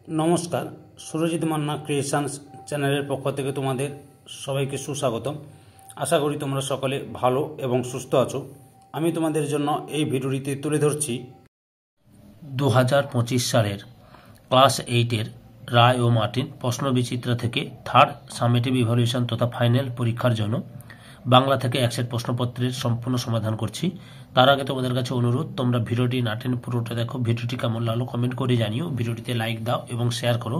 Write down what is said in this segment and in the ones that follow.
নমস্কার, সুরজিৎ মান্না ক্রিয়েশনস চ্যানেলের পক্ষ থেকে তোমাদের সবাইকে সুস্বাগতম। আশা করি তোমরা সকলে ভালো এবং সুস্থ আছো। আমি তোমাদের জন্য এই ভিডিওটিতে তুলে ধরছি 2025 সালের ক্লাস 8-এর রায় ও মার্টিন প্রশ্নবিচিত্রা থেকে থার্ড সামেটিভ ইভ্যালুয়েশন তথা ফাইনাল পরীক্ষার জন্য বাংলা থেকে এক সেট প্রশ্নপত্রের সম্পূর্ণ সমাধান করছি। তার আগে তোমাদের কাছে অনুরোধ, তোমরা ভিডিওটি না টেনে পুরোটা দেখো। ভিডিওটি কেমন লাগলো কমেন্ট করে জানিও, ভিডিওটিতে লাইক দাও এবং শেয়ার করো,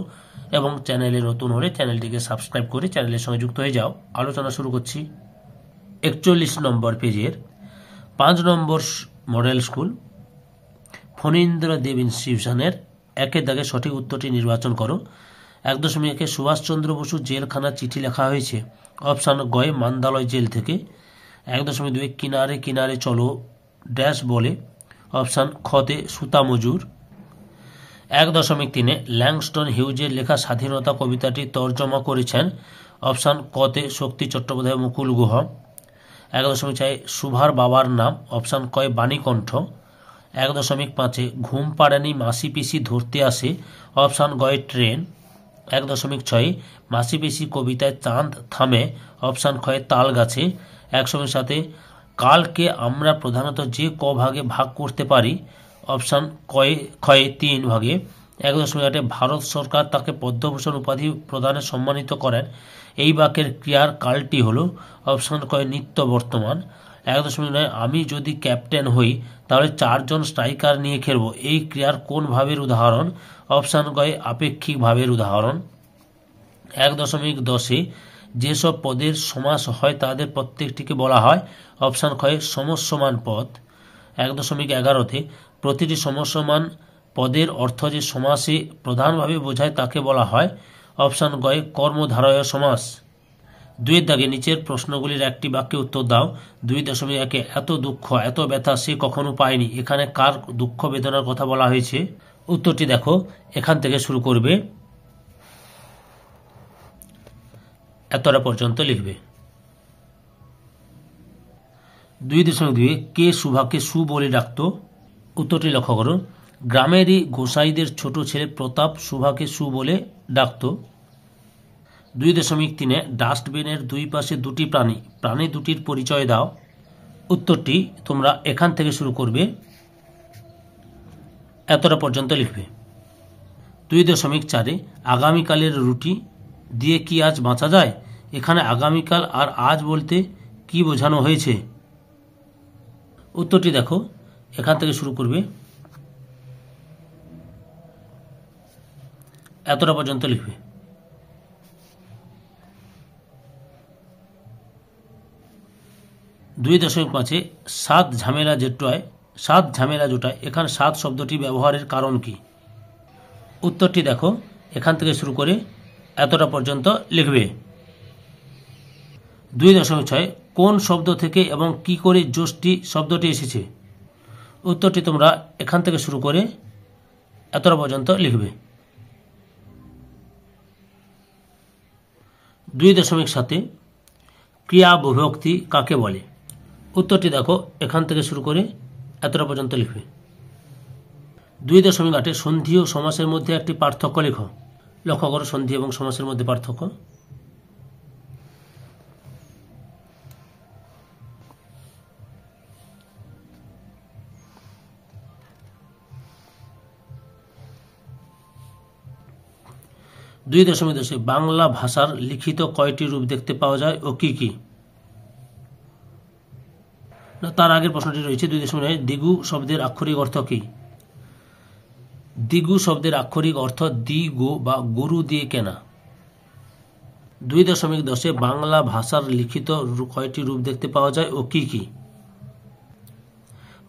এবং চ্যানেলে নতুন হলে চ্যানেলটিকে সাবস্ক্রাইব করে চ্যানেলের সঙ্গে যুক্ত হয়ে যাও। আলোচনা শুরু করছি। 41 নম্বর পেজের 5 নম্বর মডেল স্কুল ফণীন্দ্র দেব ইনস্টিটিউশনের একের দাগে সঠিক উত্তরটি নির্বাচন করো। 1.1 সুভাষচন্দ্র বসু জেলখানার চিঠি লেখা হয়েছে। অপশান গয়ে মান্দালয় জেল থেকে। 1.2 কিনারে কিনারে চলো ড্যাশ বলে। অপশান খতে সুতা মজুর। 1.3 ল্যাংস্টন হিউজের লেখা স্বাধীনতা কবিতাটি তর্জমা করেছেন। অপশান কতে শক্তি চট্টোপাধ্যায় মুকুল গুহ। 1.4 সুভার বাবার নাম। অপশান কয় বাণীকণ্ঠ। 1.5 ঘুম পাড়ানি মাসি পিসি ধরতে আসে। অপশান গয় ট্রেন। 1.6 মাসি পিসি কবিতায় চাঁদ থামে। অপশান ক্ষয় তাল গাছে। 1.7 কালকে আমরা প্রধানত যে ক ভাগে ভাগ করতে পারি। অপশান ক্ষয় 3 ভাগে। 1.8 ভারত সরকার তাকে পদ্মভূষণ উপাধি প্রদানে সম্মানিত করেন। এই বাক্যের ক্রিয়ার কালটি হল। অপশান কয় নিত্য বর্তমান। 1.9 আমি যদি ক্যাপ্টেন হই তাহলে 4 জন স্ট্রাইকার নিয়ে খেলব। এই ক্রিয়ার কোন ভাবের উদাহরণ? অপশান গয় আপেক্ষিক ভাবের উদাহরণ। 1.10 যেসব পদের সমাস হয় তাদের প্রত্যেকটিকে বলা হয়। অপশান ক্ষয় সমস্যমান পদ। 1.11 প্রতিটি সমস্যমান পদের অর্থ যে সমাসে প্রধানভাবে বোঝায় তাকে বলা হয়। অপশান গয় কর্মধারয় সমাস। 2 দাগে নিচের প্রশ্নগুলির একটি বাক্যে উত্তর দাও। 2.1 এত দুঃখ এত ব্যথা সে কখনো পায়নি। এখানে কার দুঃখ বেদনার কথা বলা হয়েছে? উত্তরটি দেখো, এখান থেকে শুরু করবে, এতটা পর্যন্ত লিখবে। 2.2 কে সুভাকে সু বলে ডাকত? উত্তরটি লক্ষ্য করো। গ্রামেরই গোসাইদের ছোট ছেলে প্রতাপ সুভাকে সু বলে ডাকত। 2.3 ডাস্টবিনের দুই পাশে দুটি প্রাণী, প্রাণী দুটির পরিচয় দাও। উত্তরটি তোমরা এখান থেকে শুরু করবে, এতটা পর্যন্ত লিখবে। 2.4 আগামীকালের রুটি দিয়ে কি আজ বাঁচা যায়? এখানে আগামীকাল আর আজ বলতে কি বোঝানো হয়েছে? উত্তরটি দেখো, এখান থেকে শুরু করবে, এতটা পর্যন্ত লিখবে। 2.5 সাত ঝামেলা জোটায় এখানে সাত শব্দটি ব্যবহারের কারণ কি? উত্তরটি দেখো, এখান থেকে শুরু করে এতটা পর্যন্ত লিখবে। 2.6 কোন শব্দ থেকে এবং কি করে যষ্টি শব্দটি এসেছে? উত্তরটি তোমরা এখান থেকে শুরু করে এতটা পর্যন্ত লিখবে। 2.7 ক্রিয়া বিভক্তি কাকে বলে? উত্তরটি দেখো, এখান থেকে শুরু করে এতটা পর্যন্ত লিখবে। 2.8 সন্ধি ও সমাসের মধ্যে একটি পার্থক্য লেখো। লক্ষ্য করো সন্ধি এবং সমাসের মধ্যে পার্থক্য। 2.10 বাংলা ভাষার লিখিত কয়টি রূপ দেখতে পাওয়া যায় ও কি কি? তার আগের প্রশ্নটি রয়েছে 2.9 দিগু শব্দের আক্ষরিক অর্থ কি? দিগু শব্দের আক্ষরিক অর্থ দিগো বা গরু দিয়ে কেনা। 2.10 বাংলা ভাষার লিখিত কয়টি রূপ দেখতে পাওয়া যায় ও কি কি?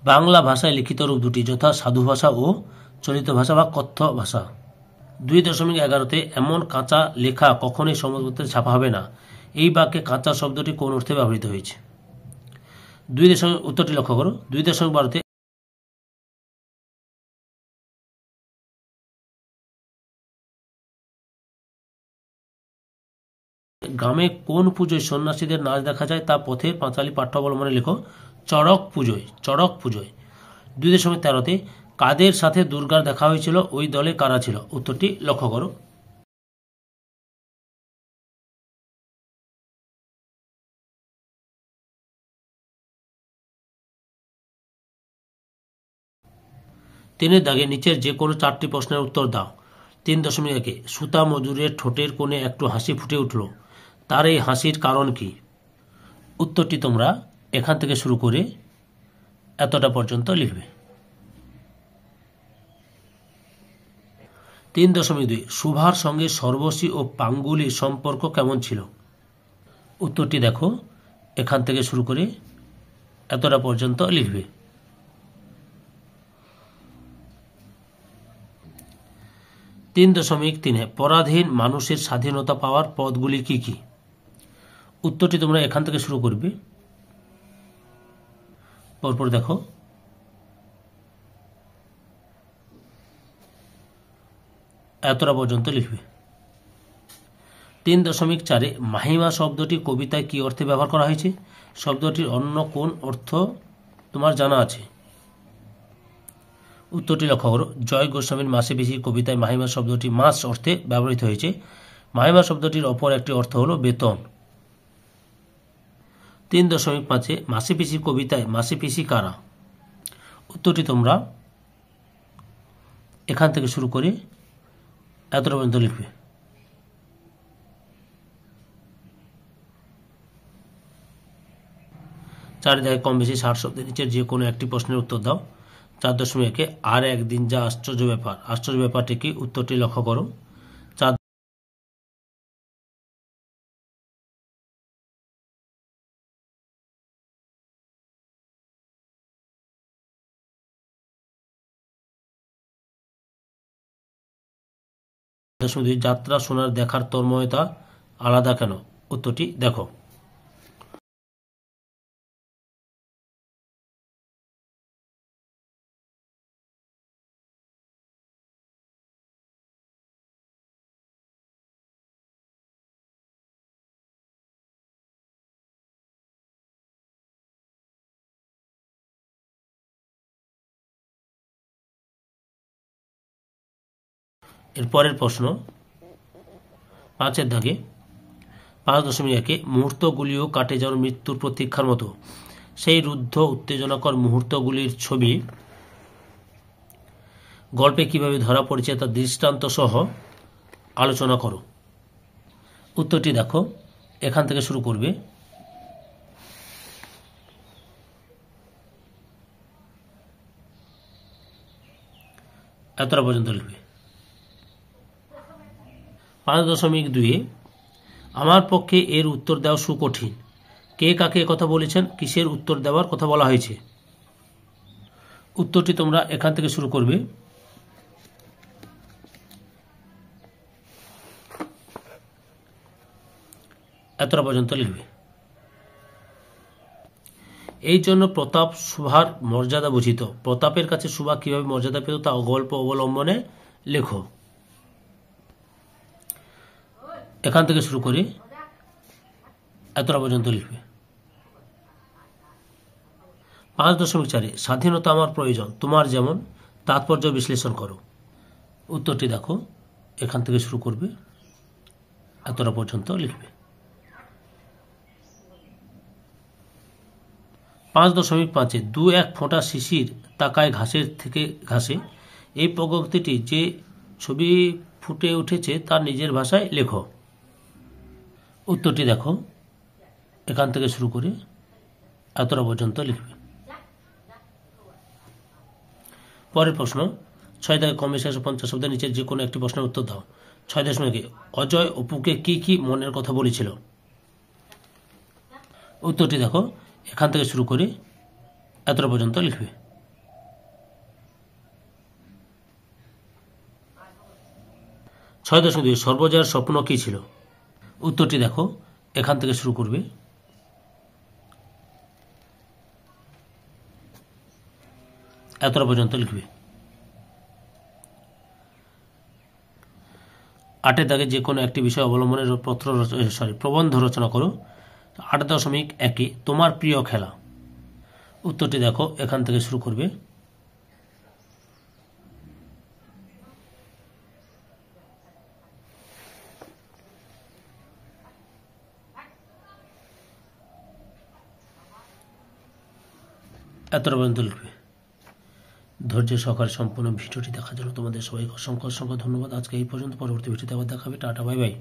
বাংলা ভাষায় লিখিত রূপ দুটি, যথা সাধু ভাষা ও চলিত ভাষা বা কথ্য ভাষা। 2.11 এমন কাঁচা লেখা কখনোই সংবাদপত্রে ছাপা হবে না। এই বাক্যে কাঁচা শব্দটি কোন অর্থে ব্যবহৃত হয়েছে? উত্তরটি লক্ষ্য করো। 2.12 গ্রামে কোন পুজোয় সন্ন্যাসীদের নাচ দেখা যায় তা পথের পাঁচালী পাঠ্য অবলম্বনে লেখো। চড়ক পুজোয়। 2.13 কাদের সাথে দুর্গার দেখা হয়েছিল, ওই দলে কারা ছিল? উত্তরটি লক্ষ্য করো। তিনের দাগে নিচের যে কোনো 4টি প্রশ্নের উত্তর দাও। 3.1 সুতা মজুরের ঠোঁটের কোণে একটু হাসি ফুটে উঠল, তার এই হাসির কারণ কি? উত্তরটি তোমরা এখান থেকে শুরু করে এতটা পর্যন্ত লিখবে। 3.2 সুভার সঙ্গে সর্বশী ও পাঙ্গুলির সম্পর্ক কেমন ছিল? উত্তরটি দেখো, এখান থেকে শুরু করে এতটা পর্যন্ত লিখবে। 3.3 পরাধীন মানুষের স্বাধীনতা পাওয়ার পথগুলি কি কি? উত্তরটি তোমরা এখান থেকে শুরু করবে, পরপর দেখো। এতটা পর্যন্ত লিখবে। 3.4 মাহিমা শব্দটি কবিতায় কি অর্থে ব্যবহার করা হয়েছে? শব্দটির অন্য কোন অর্থ তোমার জানা আছে? উত্তরটি লক্ষ্য করো। জয় গোস্বামীর মাসে বেশি কবিতায় মাহিমা শব্দটি মাস অর্থে ব্যবহৃত হয়েছে। মাহিমা শব্দটির অপর একটি অর্থ হলো বেতন। 3.5 মাসে পিসি কবিতায় মাসে পিসি কারা? উত্তরটি তোমরা এখান থেকে শুরু করে এতটা পর্যন্ত লিখবে। 4 জায়গায় কম বেশি 60 শব্দের নিচের যে কোনো একটি প্রশ্নের উত্তর দাও। 4.1 আর একদিন যা আশ্চর্য ব্যাপার, আশ্চর্য ব্যাপারটি কি? উত্তরটি লক্ষ্য করো। 4 যাত্রা শোনার দেখার তন্ময়তা আলাদা কেন? উত্তরটি দেখো। এরপরের প্রশ্ন 5 দাগে 5.1 মুহূর্তগুলিও কাটে যেন মৃত্যুর প্রতীক্ষার মতো, সেই রুদ্ধ উত্তেজনাকর মুহূর্তগুলির ছবি গল্পে কিভাবে ধরা পড়েছে তার দৃষ্টান্ত সহ আলোচনা করো। উত্তরটি দেখো, এখান থেকে শুরু করবে। এতটা পর্যন্ত লিখবে। 5.2 আমার পক্ষে এর উত্তর দেওয়া সুকঠিন, কে কাকে কথা বলেছেন, কিসের উত্তর দেওয়ার কথা বলা হয়েছে? উত্তরটি তোমরা এখান থেকে শুরু করবে। এতটা পর্যন্ত লিখবে। এই জন্য প্রতাপ সুভার মর্যাদা বুঝিত, প্রতাপের কাছে সুভা কিভাবে মর্যাদা পেত তা গল্প অবলম্বনে লেখো। এখান থেকে শুরু করে এতটা পর্যন্ত লিখবে। 5.4 স্বাধীনতা আমার প্রয়োজন, তোমার যেমন, তাৎপর্য বিশ্লেষণ করো। উত্তরটি দেখো, এখান থেকে শুরু করবে, এতটা পর্যন্ত লিখবে। 5.5 2-1 ফোঁটা শিশির তাকায় ঘাসের থেকে ঘাসে, এই প্রগতিটি যে ছবি ফুটে উঠেছে তার নিজের ভাষায় লেখো। উত্তরটি দেখো, এখান থেকে শুরু করে এতটা পর্যন্ত লিখবে। পরের প্রশ্ন 6 দাগে কম বেশি 50 শব্দের নিচে যে কোনো একটি প্রশ্নের উত্তর দাও। 6.1 অজয় অপুকে কি কি মনের কথা বলেছিল? উত্তরটি দেখো, এখান থেকে শুরু করে এতটা পর্যন্ত লিখবে। 6.2 সর্বজয়ার স্বপ্ন কি ছিল? উত্তরটি দেখো, এখান থেকে শুরু করবে। এতটা পর্যন্ত লিখবে। 8 দাগে যে কোনো একটি বিষয় অবলম্বনের প্রবন্ধ রচনা করো। 8.1 তোমার প্রিয় খেলা? উত্তরটি দেখো, এখান থেকে শুরু করবে। এতটা পর্যন্ত লিখবে। ধৈর্য সহকারে সম্পূর্ণ ভিডিওটি দেখার জন্য তোমাদের সবাইকে অসংখ্য অসংখ্য ধন্যবাদ। আজকে এই পর্যন্ত, পরবর্তী ভিডিওতে আবার দেখাবে। Tata, bye bye.